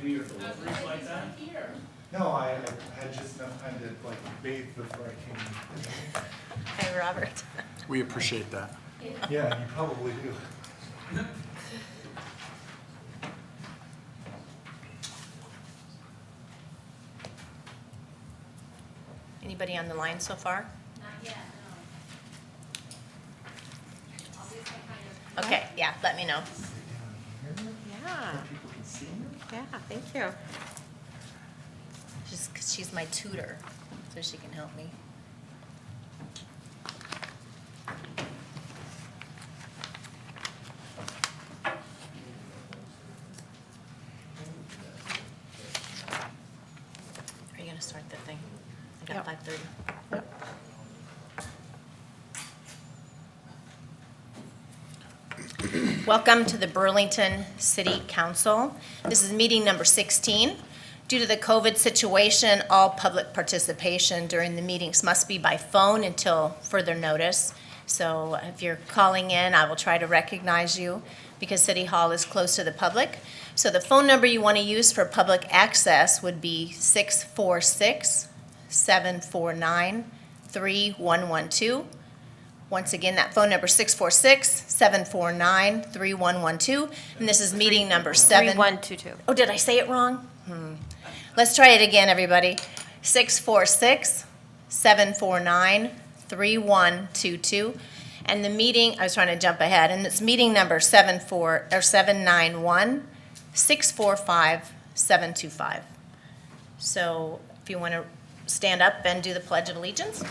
do your deliveries like that? No, I had just enough time to like bathe before I came. Hi, Robert. We appreciate that. Yeah, you probably do. Anybody on the line so far? Not yet, no. Obviously kind of. Okay, yeah, let me know. Yeah, People can see you. yeah, thank you. Just 'cause she's my tutor, so she can help me. Are you gonna start the thing? I got Yep. 5:30. Yep. Welcome to the Burlington City Council. This is meeting number 16. Due to the COVID situation, all public participation during the meetings must be by phone until further notice. So if you're calling in, I will try to recognize you because City Hall is closed to the public. So the phone number you want to use for public access would be 646-749-3112. Once again, that phone number 646-749-3112. And this is meeting number 7. 3122. Oh, did I say it wrong? Let's try it again, everybody. 646-749-3122. And the meeting, I was trying to jump ahead, and it's meeting number 791-645-725. So if you want to stand up and do the Pledge of Allegiance.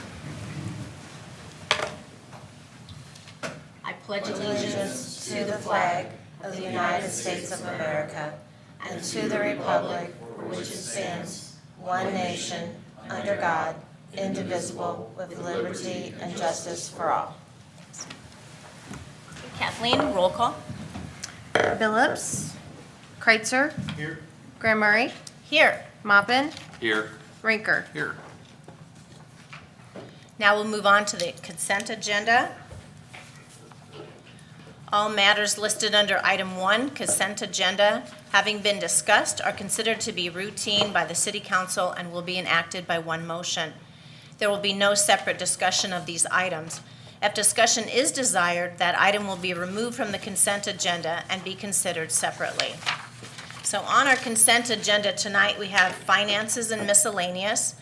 I pledge allegiance To the flag of the United States of America and to the republic for which it stands, one nation, under God, indivisible, with liberty and justice for all. Kathleen, roll call. Phillips, Kreitzer, Here. Graham Murray, Here. Mopin, Here. Rinker. Here. Now we'll move on to the consent agenda. All matters listed under item 1, consent agenda, having been discussed, are considered to be routine by the City Council and will be enacted by one motion. There will be no separate discussion of these items. If discussion is desired, that item will be removed from the consent agenda and be considered separately. So on our consent agenda tonight, we have finances and miscellaneous,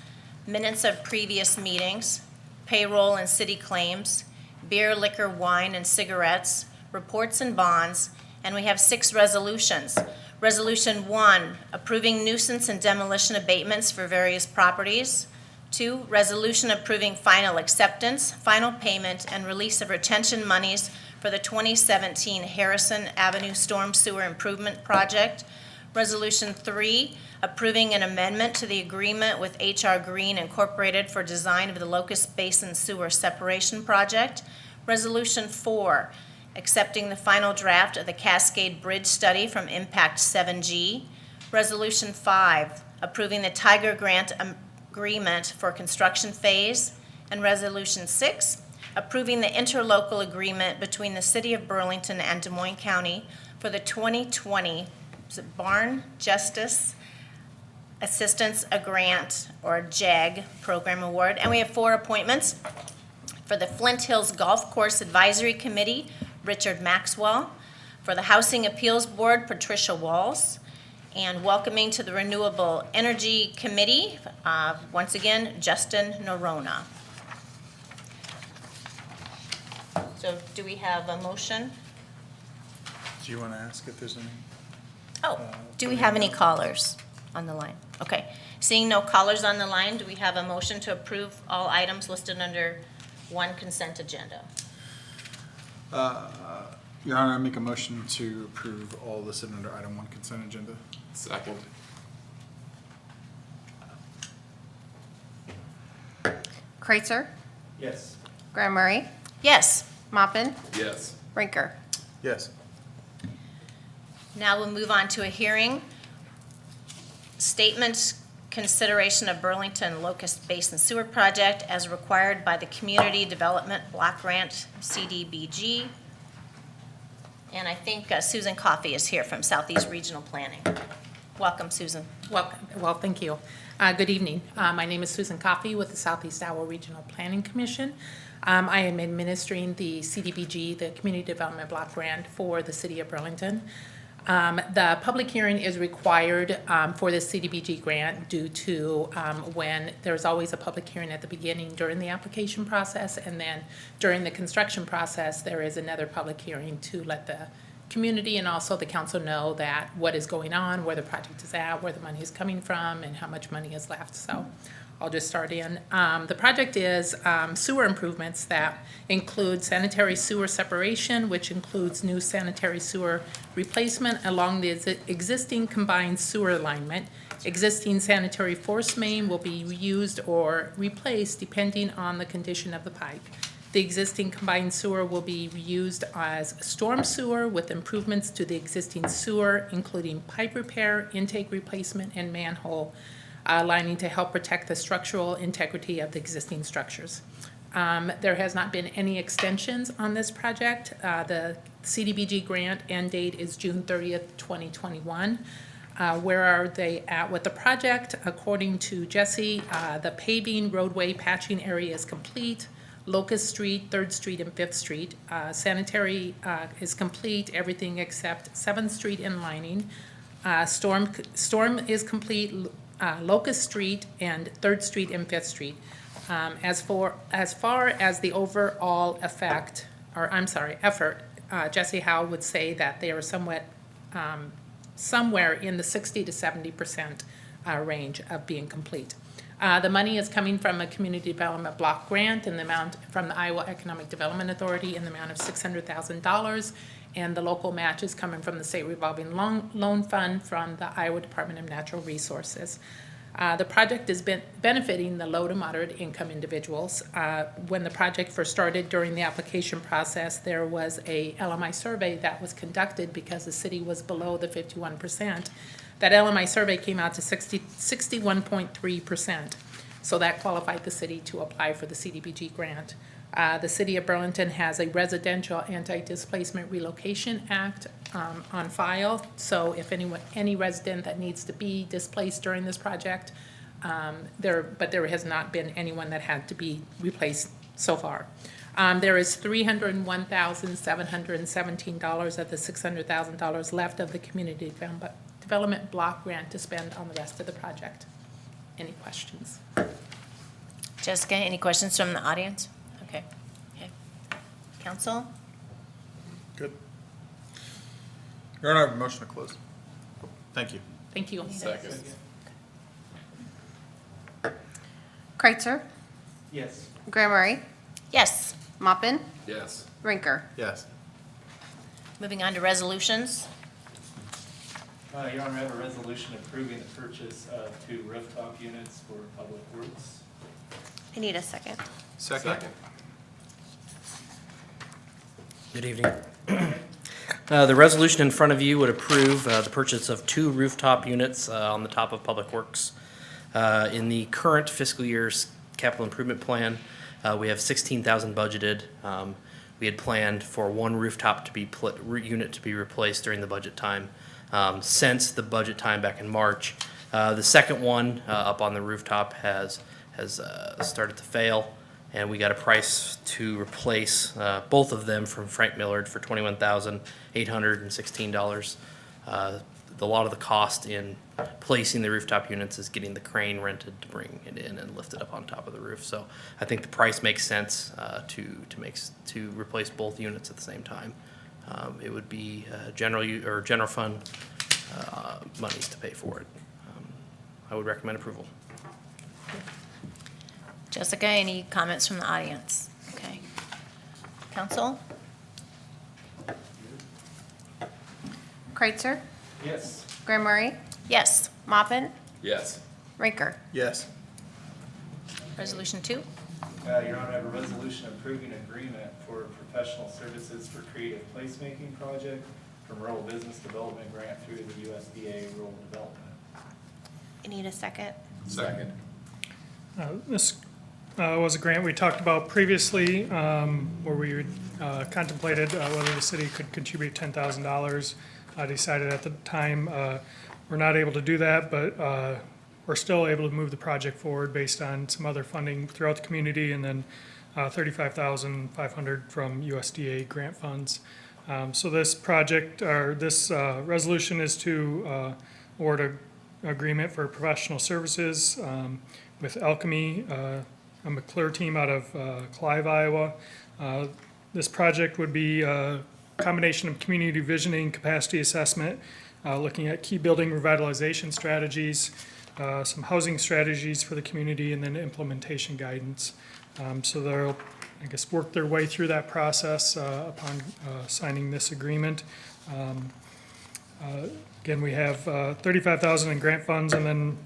minutes of previous meetings, payroll and city claims, beer, liquor, wine, and cigarettes, reports and bonds, and we have 6 resolutions. Resolution 1, approving nuisance and demolition abatements for various properties. 2, resolution approving final acceptance, final payment, and release of retention monies for the 2017 Harrison Avenue Storm Sewer Improvement Project. Resolution 3, approving an amendment to the agreement with H.R. Green Incorporated for design of the Locust Basin Sewer Separation Project. Resolution 4, accepting the final draft of the Cascade Bridge Study from Impact 7G. Resolution 5, approving the Tiger Grant Agreement for construction phase. And Resolution 6, approving the interlocal agreement between the City of Burlington and Des Moines County for the 2020 Barn Justice Assistance Grant, or JAG, Program Award. And we have 4 appointments. For the Flint Hills Golf Course Advisory Committee, Richard Maxwell. For the Housing Appeals Board, Patricia Walls. And welcoming to the Renewable Energy Committee, once again, Justin Norona. So do we have a motion? Do you want to ask if there's any? Oh, do we have any callers on the line? Okay. Seeing no callers on the line, do we have a motion to approve all items listed under one consent agenda? Your Honor, I make a motion to approve all listed under item 1 consent agenda. Second. Kreitzer, Yes. Graham Murray, Yes. Mopin, Yes. Rinker. Yes. Now we'll move on to a hearing. Statement consideration of Burlington Locust Basin Sewer Project as required by the Community Development Block Grant, CDBG. And I think Susan Coffey is here from Southeast Regional Planning. Welcome, Susan. Well, thank you. Good evening. My name is Susan Coffey with the Southeast Iowa Regional Planning Commission. I am administering the CDBG, the Community Development Block Grant for the City of Burlington. The public hearing is required for the CDBG grant due to when there's always a public hearing at the beginning during the application process, and then during the construction process, there is another public hearing to let the community and also the council know that what is going on, where the project is at, where the money is coming from, and how much money is left. So I'll just start in. The project is sewer improvements that include sanitary sewer separation, which includes new sanitary sewer replacement along the existing combined sewer alignment. Existing sanitary force main will be reused or replaced depending on the condition of the pipe. The existing combined sewer will be reused as storm sewer with improvements to the existing sewer, including pipe repair, intake replacement, and manhole lining to help protect the structural integrity of the existing structures. There has not been any extensions on this project. The CDBG grant end date is June 30th, 2021. Where are they at with the project? According to Jesse, the paving, roadway, patching area is complete. Locust Street, 3rd Street, and 5th Street. Sanitary is complete, everything except 7th Street in lining. Storm is complete, Locust Street, and 3rd Street and 5th Street. As far as the overall effort, Jesse Howe would say that they are somewhere in the 60 to 70% range of being complete. The money is coming from a community development block grant in the amount from the Iowa Economic Development Authority in the amount of $600,000, and the local match is coming from the State Revolving Loan Fund from the Iowa Department of Natural Resources. The project is benefiting the low to moderate income individuals. When the project first started during the application process, there was a LMI survey that was conducted because the city was below the 51%. That LMI survey came out to 61.3%. So that qualified the city to apply for the CDBG grant. The City of Burlington has a Residential Anti-Displacement Relocation Act on file. So if any resident that needs to be displaced during this project, there has not been anyone that had to be replaced so far. There is $301,717 of the $600,000 left of the community development block grant to spend on the rest of the project. Any questions? Jessica, any questions from the audience? Okay. Council? Good. Your Honor, I have a motion to close. Thank you. Thank you. Second. Kreitzer, Yes. Graham Murray, Yes. Mopin, Yes. Rinker. Yes. Moving on to resolutions. Your Honor, I have a resolution approving the purchase of 2 rooftop units for Public Works. I need a second. Second. Good evening. The resolution in front of you would approve the purchase of 2 rooftop units on the top of Public Works. In the current fiscal year's capital improvement plan, we have $16,000 budgeted. We had planned for 1 rooftop unit to be replaced during the budget time. Since the budget time back in March, the second one up on the rooftop has started to fail, and we got a price to replace both of them from Frank Millard for $21,816. A lot of the cost in placing the rooftop units is getting the crane rented to bring it in and lift it up on top of the roof. So I think the price makes sense to replace both units at the same time. It would be general fund monies to pay for it. I would recommend approval. Jessica, any comments from the audience? Okay. Council? Kreitzer, Yes. Graham Murray, Yes. Mopin, Yes. Rinker. Yes. Resolution 2. Your Honor, I have a resolution approving agreement for professional services for creative placemaking project from Rural Business Development Grant through the USDA Rural Development. I need a second. Second. This was a grant we talked about previously, where we contemplated whether the city could contribute $10,000. Decided at the time We're not able to do that, but we're still able to move the project forward based on some other funding throughout the community, and then $35,500 from USDA grant funds. So this project, or this resolution is to award an agreement for professional services with Alchemy, a McClure team out of Clive, Iowa. This project would be a combination of community visioning, capacity assessment, looking at key building revitalization strategies, some housing strategies for the community, and then implementation guidance. So they'll, I guess, work their way through that process upon signing this agreement. Again, we have $35,000 in grant funds, and then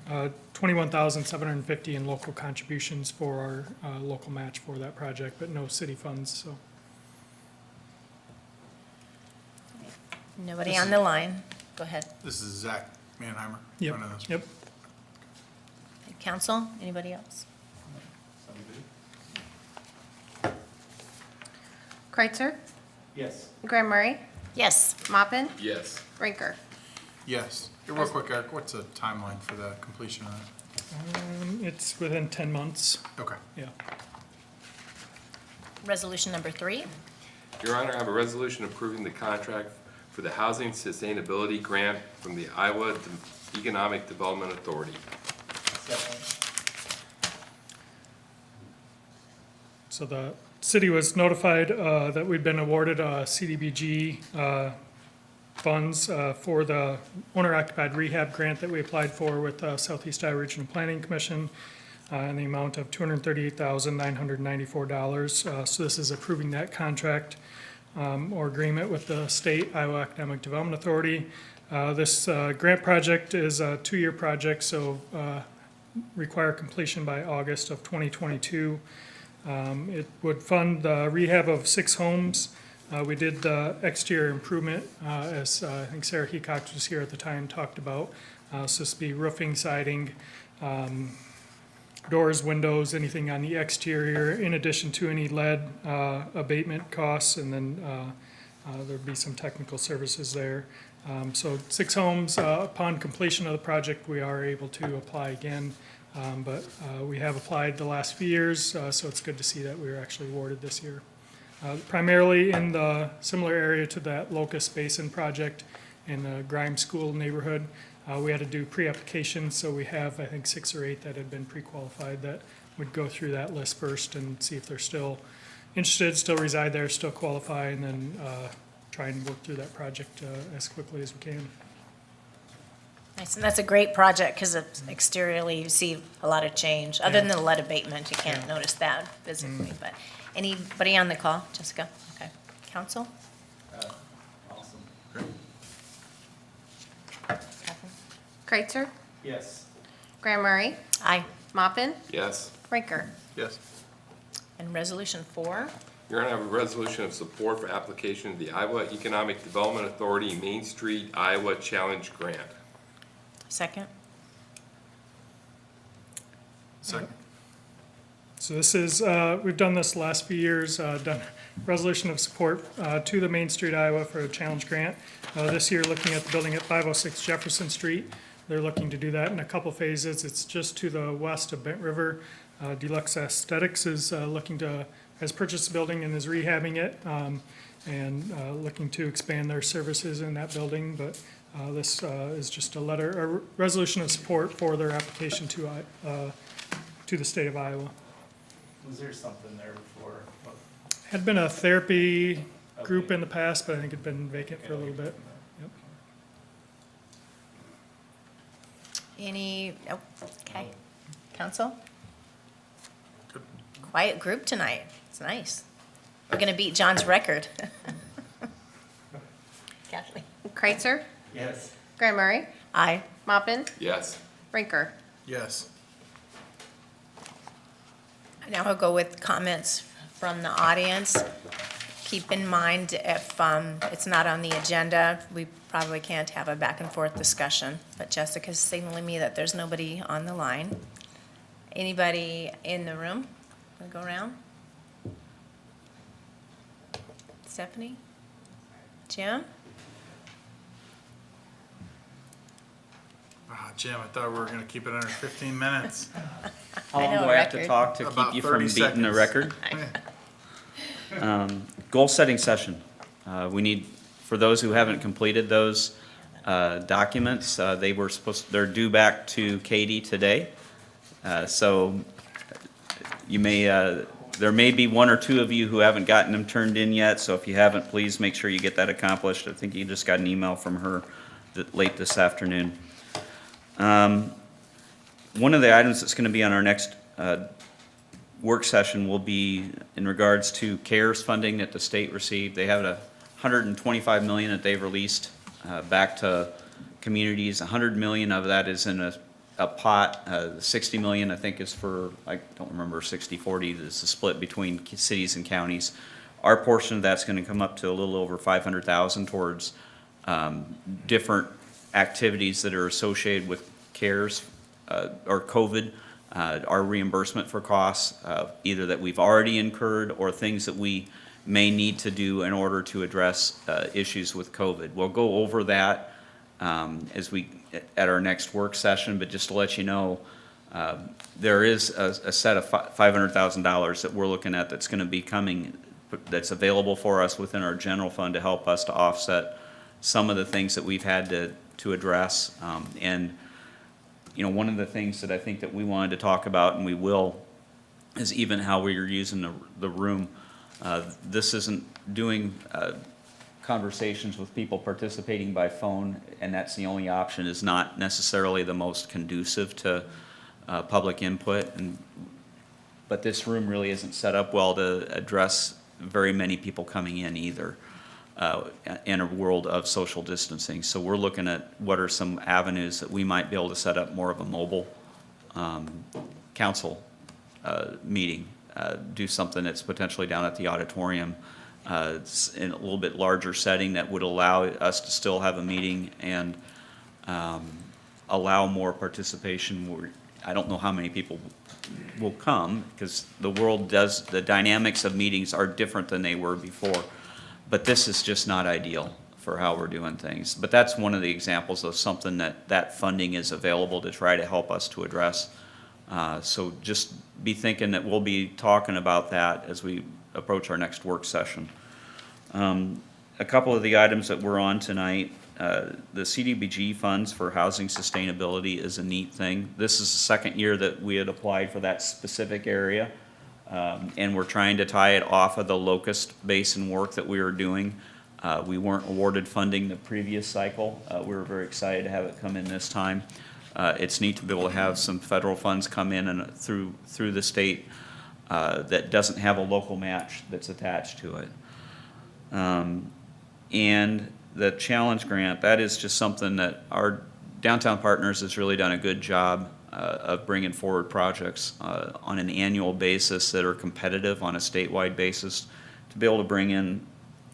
$21,750 in local contributions for our local match for that project, but no city funds, so. Nobody on the line. Go ahead. This is Zach Mannheimer. Yep, running this. yep. Council, anybody else? Somebody? Kreitzer, Yes. Graham Murray, Yes. Mopin, Yes. Rinker. Yes. Hey, real quick, Eric, what's the timeline for the completion of that? It's within 10 months, Okay. yeah. Resolution number 3. Your Honor, I have a resolution approving the contract for the Housing Sustainability Grant from the Iowa Economic Development Authority. Second. So the city was notified that we'd been awarded CDBG funds for the owner-occupied rehab grant that we applied for with Southeast Iowa Regional Planning Commission in the amount of $238,994. So this is approving that contract or agreement with the state Iowa Economic Development Authority. This grant project is a 2-year project, so require completion by August of 2022. It would fund the rehab of 6 homes. We did the exterior improvement, as I think Sarah Hecox was here at the time, talked about. So this would be roofing, siding, doors, windows, anything on the exterior, in addition to any lead abatement costs, and then there'd be some technical services there. So 6 homes, upon completion of the project, we are able to apply again. But we have applied the last few years, so it's good to see that we were actually awarded this year. Primarily in the similar area to that Locust Basin project in the Grimes School neighborhood. We had to do pre-applications, so we have, I think, 6 or 8 that had been pre-qualified that would go through that list first and see if they're still interested, still reside there, still qualify, and then try and work through that project as quickly as we can. Nice, and that's a great project because exteriorly you see a lot of change. Other than the lead abatement, you can't notice that physically. But anybody on the call? Jessica? Okay. Council? Awesome. Catherine? Kreitzer, Yes. Graham Murray, Aye. Mopin, Yes. Rinker. Yes. And resolution 4? Your Honor, I have a resolution of support for application of the Iowa Economic Development Authority Main Street, Iowa Challenge Grant. Second? Second. So this is, we've done this the last few years, done resolution of support to the Main Street, Iowa for a challenge grant. This year, looking at the building at 506 Jefferson Street. They're looking to do that in a couple phases. It's just to the west of Bent River. Deluxe Aesthetics is has purchased the building and is rehabbing it, and looking to expand their services in that building. But this is just a resolution of support for their application to the state of Iowa. Was there something there before? Had been a therapy group Okay. in the past, but I think it'd been vacant for a little bit. Yep. Okay. Council? Good. Quiet group tonight. It's nice. We're going to beat John's record. Kathleen? Kreitzer, Yes. Graham Murray, Aye. Mopin, Yes. Rinker. Yes. Now I'll go with comments from the audience. Keep in mind, if it's not on the agenda, we probably can't have a back and forth discussion. But Jessica's signaling me that there's nobody on the line. Anybody in the room? Want to go around? Stephanie? Jim? Oh, Jim, I thought we were gonna keep it under 15 minutes. How I long know, do I have to record. talk to About keep you 30 from beating the seconds. record? Goal-setting session. We need, for those who haven't completed those documents, they're due back to Katie today. So you may, there may be one or two of you who haven't gotten them turned in yet, so if you haven't, please make sure you get that accomplished. I think you just got an email from her late this afternoon. One of the items that's going to be on our next work session will be in regards to CARES funding that the state received. They have $125 million that they've released back to communities. $100 million of that is in a pot. $60 million, I think, is for, I don't remember, 60-40. It's a split between cities and counties. Our portion of that's going to come up to a little over $500,000 towards different activities that are associated with CARES or COVID, our reimbursement for costs, either that we've already incurred or things that we may need to do in order to address issues with COVID. We'll go over that at our next work session, but just to let you know, there is a set of $500,000 that we're looking at that's going to be coming, that's available for us within our general fund to help us to offset some of the things that we've had to address. And you know, one of the things that I think that we wanted to talk about, and we will, is even how we are using the room. This isn't doing conversations with people participating by phone, and that's the only option, is not necessarily the most conducive to public input. But this room really isn't set up well to address very many people coming in either. In a world of social distancing. So we're looking at what are some avenues that we might be able to set up more of a mobile council meeting, do something that's potentially down at the auditorium it's in a little bit larger setting that would allow us to still have a meeting and allow more participation. I don't know how many people will come because the dynamics of meetings are different than they were before. But this is just not ideal for how we're doing things. But that's one of the examples of something that funding is available to try to help us to address. So just be thinking that we'll be talking about that as we approach our next work session. A couple of the items that we're on tonight, the CDBG funds for housing sustainability is a neat thing. This is the second year that we had applied for that specific area. And we're trying to tie it off of the Locust Basin work that we were doing. We weren't awarded funding the previous cycle. We were very excited to have it come in this time. It's neat to be able to have some federal funds come in and through the state that doesn't have a local match that's attached to it. And the challenge grant, that is just something that our downtown partners has really done a good job of bringing forward projects on an annual basis that are competitive on a statewide basis. To be able to bring in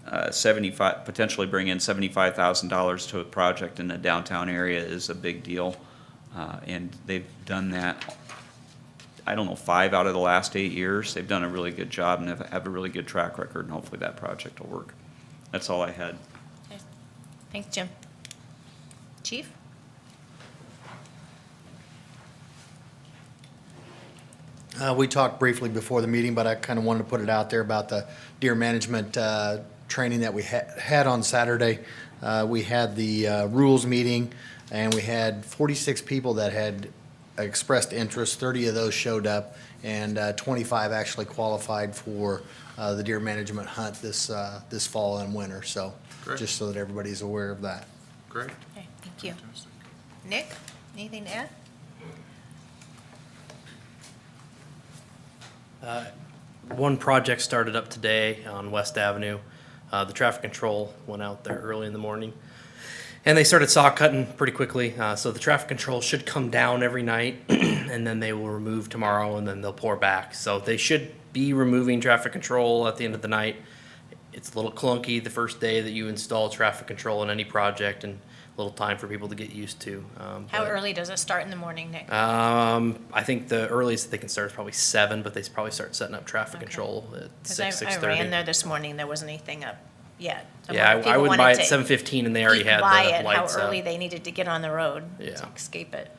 potentially bring in $75,000 to a project in the downtown area is a big deal. And they've done that, I don't know, 5 out of the last 8 years. They've done a really good job and have a really good track record, and hopefully that project will work. That's all I had. Okay. Thanks, Jim. Chief? We talked briefly before the meeting, but I kind of wanted to put it out there about the deer management training that we had on Saturday. We had the rules meeting, and we had 46 people that had expressed interest. 30 of those showed up, and 25 actually qualified for the deer management hunt this fall and winter. So Great. just so that everybody's aware of that. Great. Okay, thank you. Nick, anything to add? One project started up today on West Avenue. The traffic control went out there early in the morning. And they started saw cutting pretty quickly. So the traffic control should come down every night and then they will remove tomorrow and then they'll pour back. So they should be removing traffic control at the end of the night. It's a little clunky the first day that you install traffic control in any project and a little time for people to get used to. How early does it start in the morning, Nick? I think the earliest they can start is probably 7, but they probably start setting up traffic control at 6, Because I 6:30. ran there this morning, there wasn't anything up yet. Yeah, If people I would wanted buy it to 7:15 and they already had buy the it, how lights early up. they needed to get on the road Yeah. to escape it.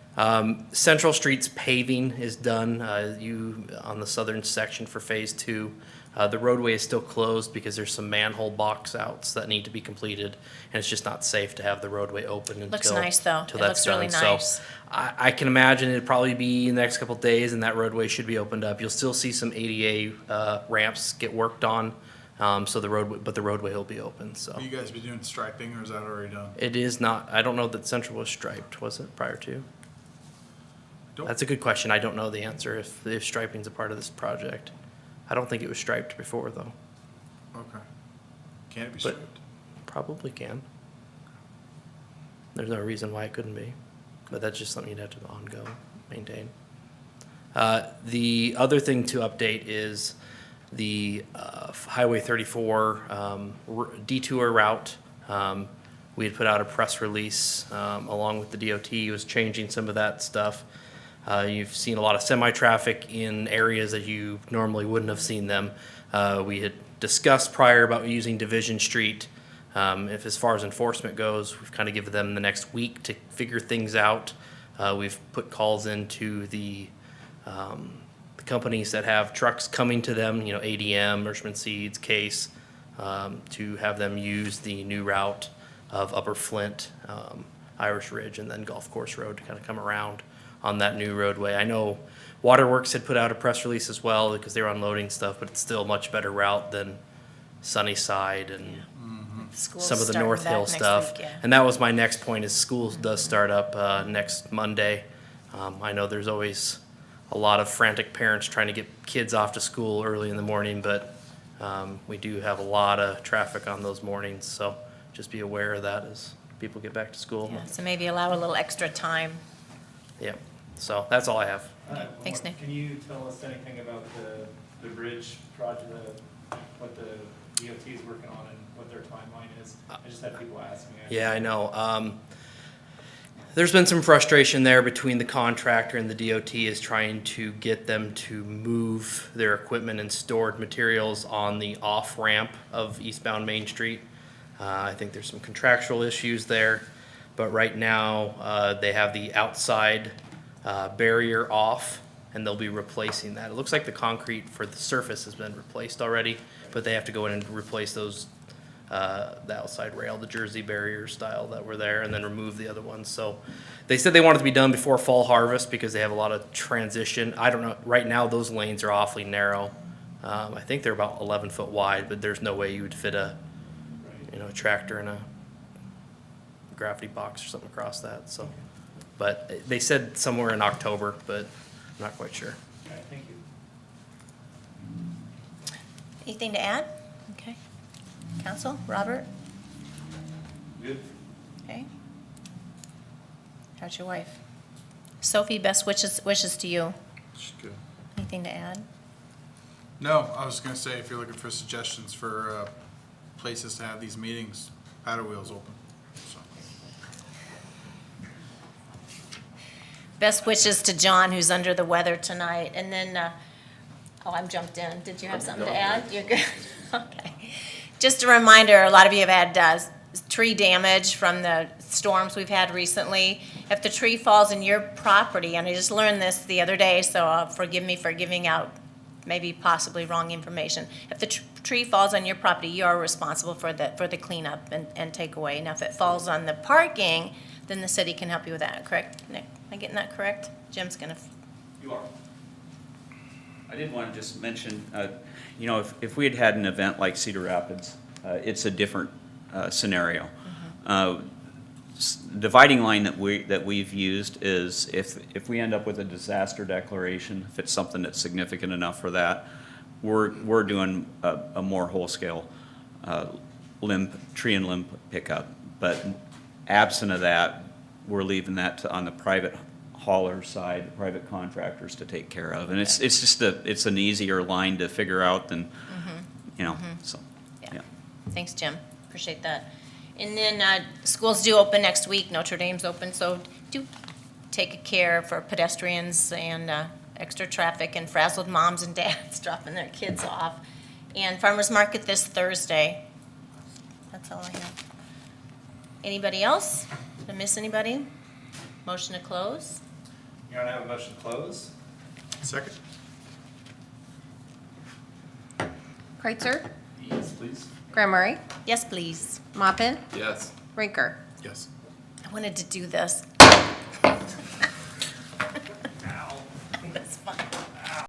Central Street's paving is done, on the southern section for Phase 2. The roadway is still closed because there's some manhole box outs that need to be completed, and it's just not safe to have the roadway open until. Looks nice, though. until It that's looks really done. So nice. I can imagine it'd probably be in the next couple of days, and that roadway should be opened up. You'll still see some ADA ramps get worked on, so the roadway will be open, so. Will you guys be doing striping, or is that already done? It is not, I don't know that Central was striped, was it, prior to? That's a good question. I don't know the answer if striping's a part of this project. I don't think it was striped before, though. Okay. Can it be But- striped? Probably can. There's no reason why it couldn't be, but that's just something you'd have to maintain. The other thing to update is the Highway 34 detour route. We had put out a press release along with the DOT, was changing some of that stuff. You've seen a lot of semi-traffic in areas that you normally wouldn't have seen them. We had discussed prior about using Division Street. If as far as enforcement goes, we've kind of given them the next week to figure things out. We've put calls into the companies that have trucks coming to them, ADM, Merchant Seeds, Case, to have them use the new route of Upper Flint, Irish Ridge, and then Golf Course Road to kind of come around on that new roadway. I know Waterworks had put out a press release as well because they were unloading stuff, but it's still a much better route than Sunnyside and School's some of the starting North back Hill next stuff. week, yeah. And that was my next point, is school does start up next Monday. I know there's always a lot of frantic parents trying to get kids off to school early in the morning, but we do have a lot of traffic on those mornings, so just be aware of that as people get back to school. Yeah, so maybe allow a little extra time. Yeah, so that's all I have. Thanks, Nick. Can you tell us anything about the bridge project, what the DOT is working on and what their timeline is? I just had people ask me. Yeah, I know. There's been some frustration there between the contractor and the DOT is trying to get them to move their equipment and stored materials on the off-ramp of eastbound Main Street. I think there's some contractual issues there, but right now, they have the outside barrier off, and they'll be replacing that. It looks like the concrete for the surface has been replaced already, but they have to go in and replace those, the outside rail, the Jersey barrier style that were there, and then remove the other ones. So they said they wanted to be done before fall harvest because they have a lot of transition. I don't know, right now those lanes are awfully narrow. I think they're about 11 foot wide, but there's no way you would fit a tractor and a gravity box or something across that, so. But they said somewhere in October, but I'm not quite sure. All right, thank you. Anything to add? Okay. Council, Robert? Good. Okay. How's your wife? Sophie, best wishes to you. She's good. Anything to add? No, I was gonna say, if you're looking for suggestions for places to have these meetings, Paddle Wheel's open, so. Best wishes to John, who's under the weather tonight. And then, I'm jumped in. Did you have something to add? You're good? Okay. Just a reminder, a lot of you have had tree damage from the storms we've had recently. If the tree falls in your property, and I just learned this the other day, so forgive me for giving out maybe possibly wrong information. If the tree falls on your property, you are responsible for the cleanup and takeaway. Now, if it falls on the parking, then the city can help you with that, correct, Nick? Am I getting that correct? Jim's gonna. You are. I did want to just mention, if we had had an event like Cedar Rapids, it's a different scenario. Dividing line that we've used is if we end up with a disaster declaration, if it's something that's significant enough for that, we're doing a more whole-scale tree and limb pickup. But absent of that, we're leaving that on the private hauler side, private contractors to take care of. And it's just it's an easier line to figure out than, so, yeah. Thanks, Jim. Appreciate that. And then schools do open next week. Notre Dame's open, so do take care for pedestrians and extra traffic and frazzled moms and dads dropping their kids off. And farmers market this Thursday. That's all I have. Anybody else? Did I miss anybody? Motion to close? Your Honor, I have a motion to close. Second? Kreitzer, Yes, please. Graham Murray, Yes, please. Mopin, Yes. Rinker. Yes. I wanted to do this.